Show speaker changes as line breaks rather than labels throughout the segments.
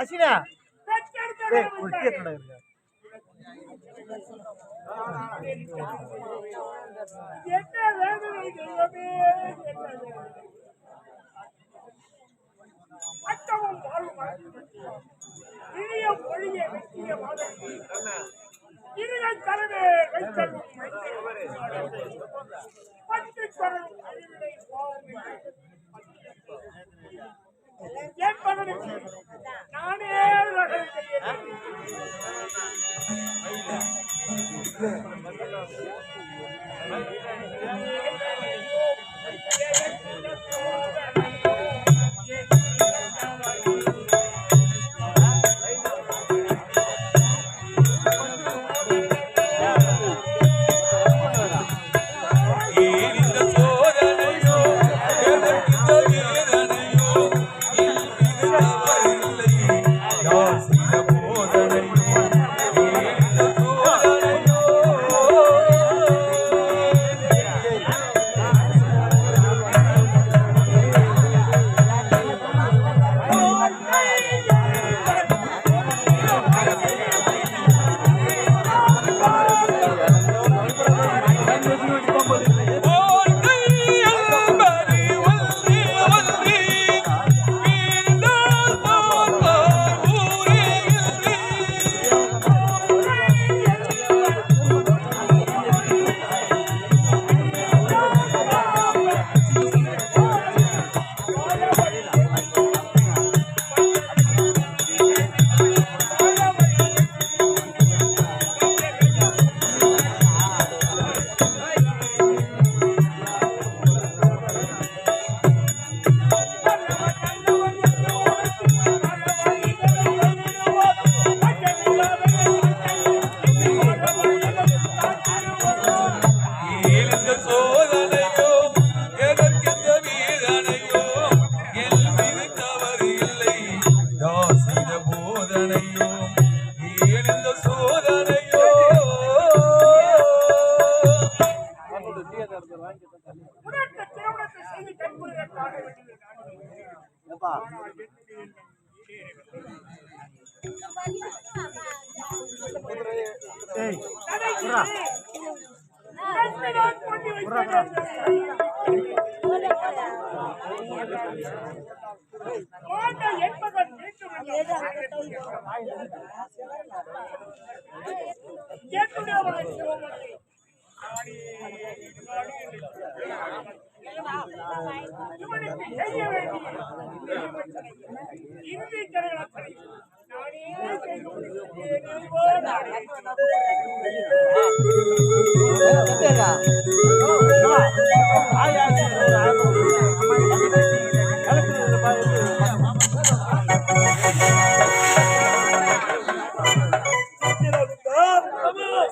அசினா
அத்தமும் இனிய மொழியை வெற்றிய மாதிரி இருளை தரவே வைத்தலும் பத்து தரும் அறிவிலை என்பதற்கு நானே ரகல் செய்ய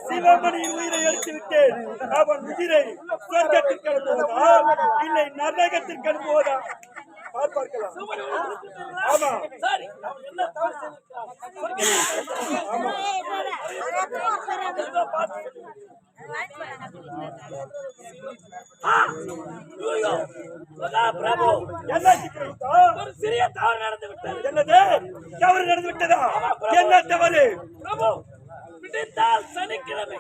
சிவமணியின் உயிரை எடுத்து விட்டேன். அவன் உயிரை சொர்க்கத்திற்கு அனுப்புவதா இல்லை நரகத்திற்கு அனுப்புவதா பார்க்கலாம். ஆமா
ஒரு சிறிய தவறு நடந்து விட்டது.
என்னது தவறு நடந்து விட்டதா? என்ன தவறு
பிரபு? பிடித்தால் சனிக்கிழமை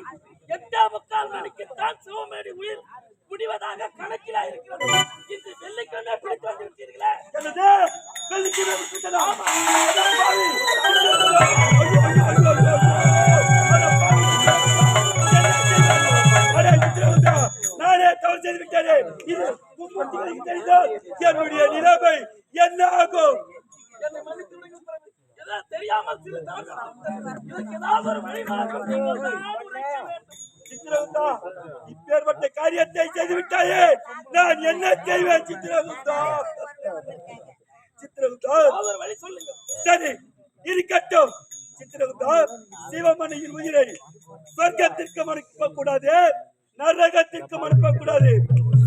8:45 மணிக்குத்தான் சிவமேடி உயிர் முடிவதாக கணக்கில் இருக்கிறது. இன்று வெள்ளிக்கிழமை பிடித்து வந்து விட்டீர்களே.
என்னது வெள்ளிக்கிழமை விட்டதா? நானே தவறு செய்து விட்டேன். இது தெரிந்தால் என்னுடைய நிலைமை என்ன ஆகும்?
தெரியாமல்
சித்திரகுப்தா, இப்பேற்பட்ட காரியத்தை செய்து விட்டாயே, நான் என்ன செய்வேன்? சித்திரகுப்தா, சித்திரகுப்தா,
ஒரு வழி சொல்லுங்க.
சரி இருக்கட்டும். சித்திரகுப்தா, சிவமணியின் உயிரை சொர்க்கத்திற்கு அனுப்ப கூடாது, நரகத்திற்கு அனுப்ப கூடாது.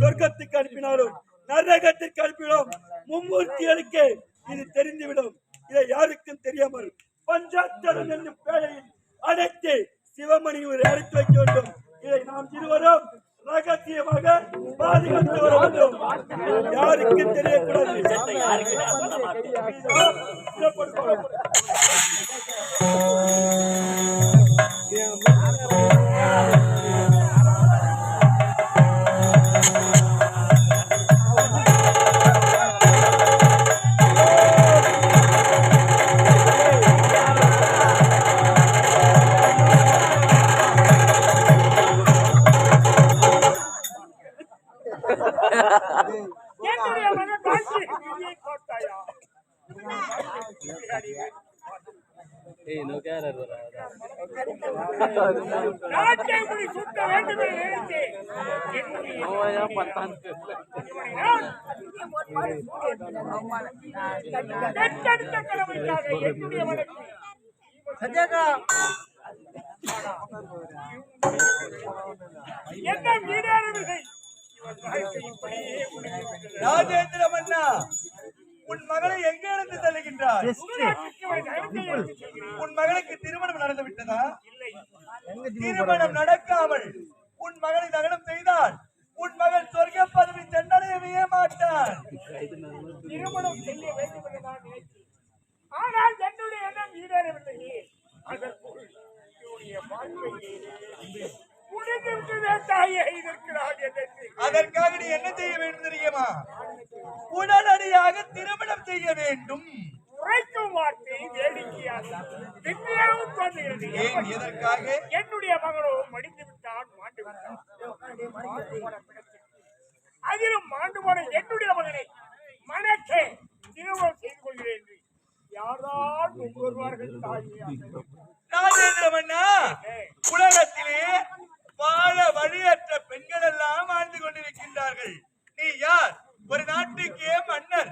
சொர்க்கத்துக்கு அனுப்பினாலும் நரகத்திற்கு அனுப்பிடும் மும்மூர்த்திகளுக்கு இது தெரிந்துவிடும். இதை யாருக்கும் தெரியாமல் பஞ்சாட்சரம் என்னும் பேழையில் அடைத்து சிவமணியை அடைத்து வைக்க வேண்டும். இதை நாம் இருவரும் ரகசியமாக பாதுகாத்து வர வேண்டும். யாருக்கும் தெரியக்கூடாது.
என்னுடைய மகன் வாழ்க்கை விதியை போட்டாயா? நாட்டை முடி சுட்ட வேண்டும் என்று நினைத்தேன். பெற்றெடுத்த கடமைக்காக என்னுடைய மகனுக்கு என்ன ஈடேறவில்லை.
ராஜேந்திர மன்னா, உன் மகளை எங்கே இருந்து தள்ளுகின்றார்? உன் மகளுக்கு திருமணம் நடந்து விட்டதா? திருமணம் நடக்காமல் உன் மகளை தகனம் செய்தால் உன் மகள் சொர்க்க பதவி சென்றடையவே மாட்டான்.
திருமணம் செய்ய வேண்டும் என்று நான் நினைத்தேன். ஆனால் என்னுடைய எண்ணம் ஈடேறவில்லையே. அதற்குள் என்னுடைய வாழ்க்கையை
அதற்காக நீ என்ன செய்ய வேண்டும் தெரியுமா? உடனடியாக திருமணம் செய்ய வேண்டும்.
உரைக்கும் வார்த்தை வேடிக்கையாக விஞ்ஞானம் தோன்றுகிறது.
ஏன், எதற்காக?
என்னுடைய மகளோ மடிந்து விட்டான், மாண்டு விட்டான். அதிலும் மாண்டு போன என்னுடைய மகனை மனக்கே திருமணம் செய்து கொள்கிறேன் என்று யாரால் வருவார்கள்?
ராஜேந்திர மன்னா, உலகத்திலே வாழ வழியற்ற பெண்கள் எல்லாம் வாழ்ந்து கொண்டிருக்கின்றார்கள். நீ யார்? ஒரு நாட்டுக்கே மன்னர்.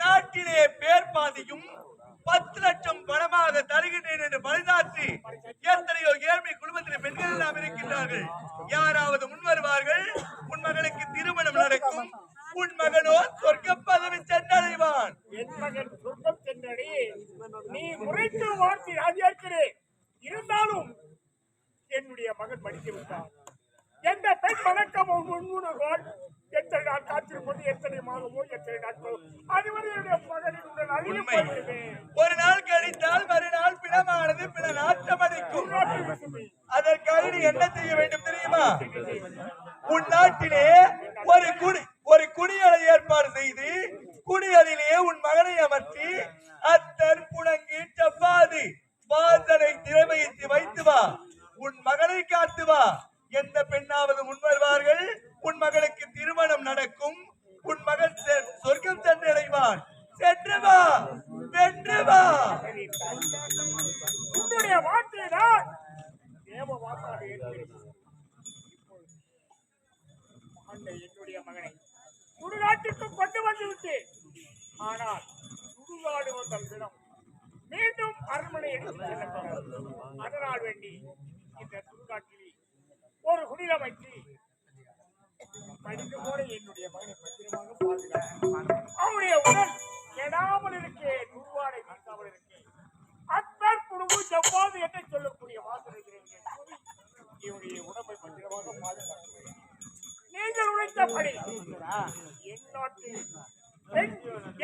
நாட்டிலே பேர் பாதியும் 10 லட்சம் பணமாக தருகின்றேன் என்று பரிதாற்றி எத்தனையோ ஏழ்மை குடும்பத்தில் பெண்கள் எல்லாம் இருக்கின்றார்கள். யாராவது முன் வருவார்கள், உன் மகளுக்கு திருமணம் நடக்கும். உன் மகனோ சொர்க்க பதவி சென்றடைவான்.
என் மகன் சொர்க்கம் சென்றடைய நீ முறைத்து வார்த்தை ராஜாக்கிறேன். இருந்தாலும் என்னுடைய மகன் படித்து விட்டான். எந்த பெண் வணக்கம் முன்னுணர்வாள். எத்தனை நாள் காத்திருப்பது, எத்தனை மாதமோ, எத்தனை நாட்களோ, அதுவரை என்னுடைய மகனின் உடல் அழிய போய்விடுமே.
ஒரு நாள் கழித்தால் மறுநாள் பிணமானது பிற நாட்டமடைக்கும். அதற்காக நீ என்ன செய்ய வேண்டும் தெரியுமா? உன் நாட்டிலே ஒரு குடியலை ஏற்பாடு செய்து குடியலிலே உன் மகனை அமர்த்தி அத்தர் புணங்கி சப்பாதி வாசனை திறமையை வைத்து வா. உன் மகனை காத்து வா. எந்த பெண்ணாவது முன் வருவார்கள், உன் மகளுக்கு திருமணம் நடக்கும். உன் மகன் சொர்க்கம் சென்றடைவான். சென்று வா, வென்று வா.
உன்னுடைய வார்த்தை தான் தேவ வாக்காக இருக்கிறது. என்னுடைய மகனை சுடுகாட்டிற்கு கொண்டு வந்து விட்டேன். ஆனால் சுடுகாடு வந்த தினம் மீண்டும் அரண்மனை எடுத்து செல்லப்படாது. அதனால் வேண்டி இந்த சுடுகாட்டில் ஒரு குடில் அமைத்து படித்து போல என்னுடைய மகனை பத்திரமாக பாதுகாத்து அவனுடைய உடல் கெடாமல் இருக்கே, துருவாடை வீசாமல் இருக்கே, அத்தர் குடும்பு செவ்வாது என்று சொல்லக்கூடிய வாசனை இவருடைய உடம்பை பத்திரமாக பாதுகாக்கிறேன். நீங்கள் உழைத்தபடி என் நாட்டில்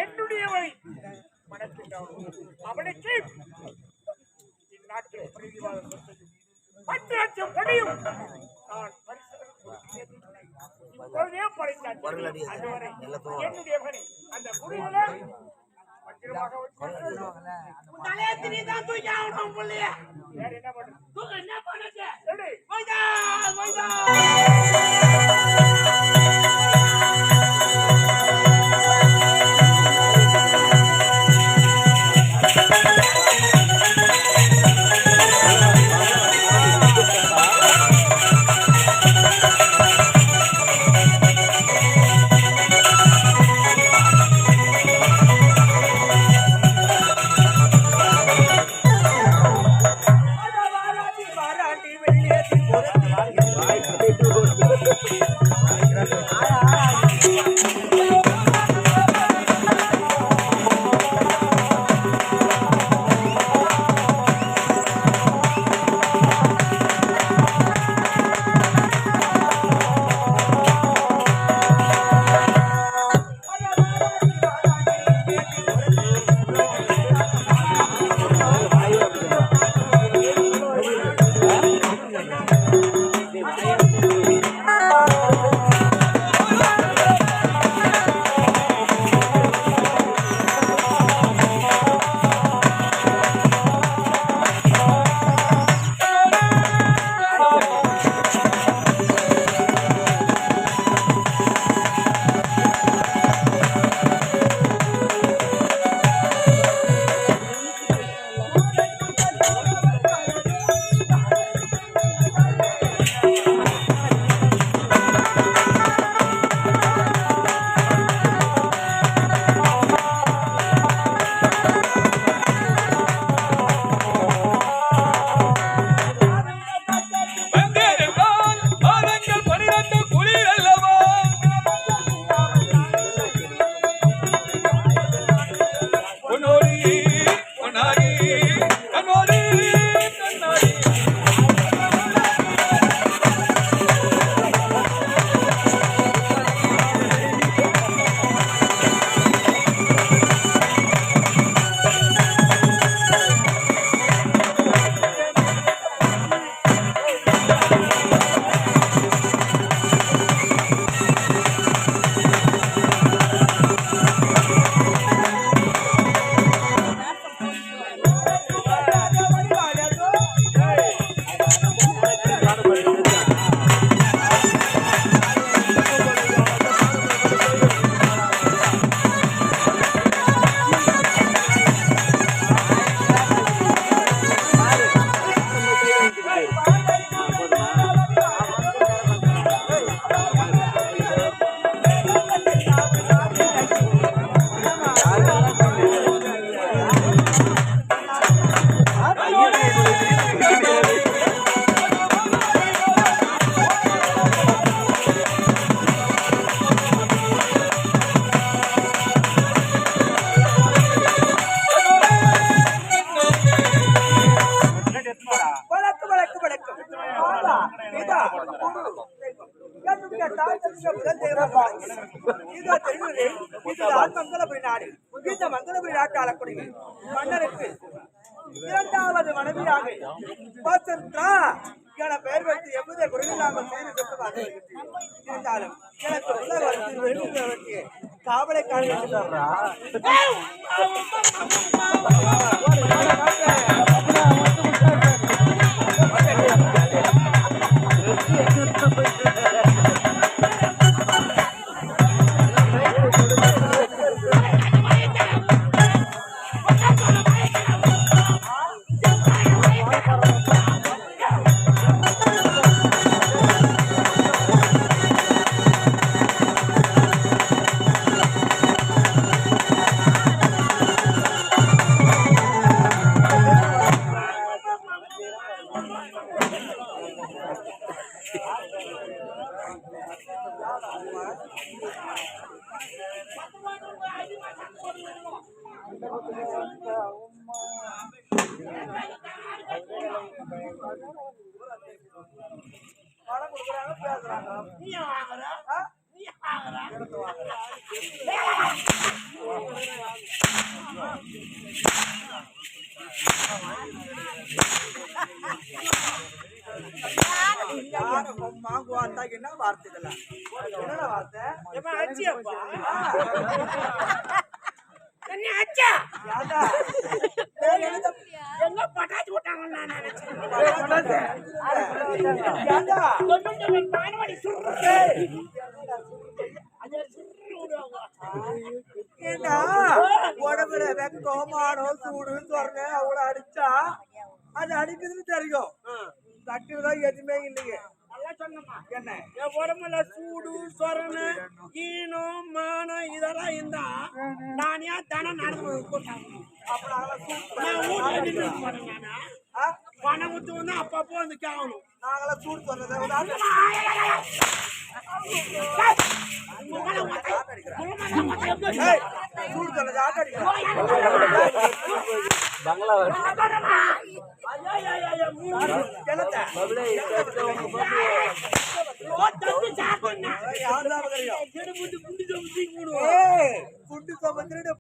என்னுடையவை மனத்தின் அவனுக்கு இந்நாட்டில் பிரதிவாத சொத்தையும் 10 லட்சம் படியும் நான் இப்பொழுதே படைத்தான். அதுவரை என்னுடைய மகனை அந்த குடியில பத்திரமாக வேற என்ன பண்றது?
வானபுரி நாட்டு ஆளக்கூடிய மன்னருக்கு இரண்டாவது மனைவியாக வசந்தா என பெயர் வைத்து எவ்வித குறையில்லாமல் செய்து கொடுத்து இருந்தாலும் எனக்கு உள்ள வருத்தி காவலை காண்கிறாரா பணம் கொடுக்குறாங்க பேசுறாங்க நீ மாங்குவாத்தா என்ன வார்த்தை இதெல்லாம் என்னடா வார்த்தை
அச்சியப்பா என்ன அச்சா
யாரா
எங்க பட்டாச்சு விட்டாங்க நான் நினைச்சேன் பானவடி
ஏன்னா உடம்புல வெக்கம் மானம் சூடுன்னு சொன்னேன் அவளை அடிச்சா அது அடிக்குதுன்னு தெரியும் தட்டுதான் எதுவுமே இல்லையே
நல்லா சொன்னமா
என்ன
என் உடம்புல சூடு சொரணு ஈனம் மானம் இதெல்லாம் இருந்தா நான் ஏன் தானே நடந்து நான் வீட்டுல நின்று போறேன் நானு பணம் ஊத்து வந்து அப்பப்போ வந்து கேட்கணும்
நாங்களாம் சூடு சொன்னதை சூடு சொன்னது ஆட்டடிக்கிறோம்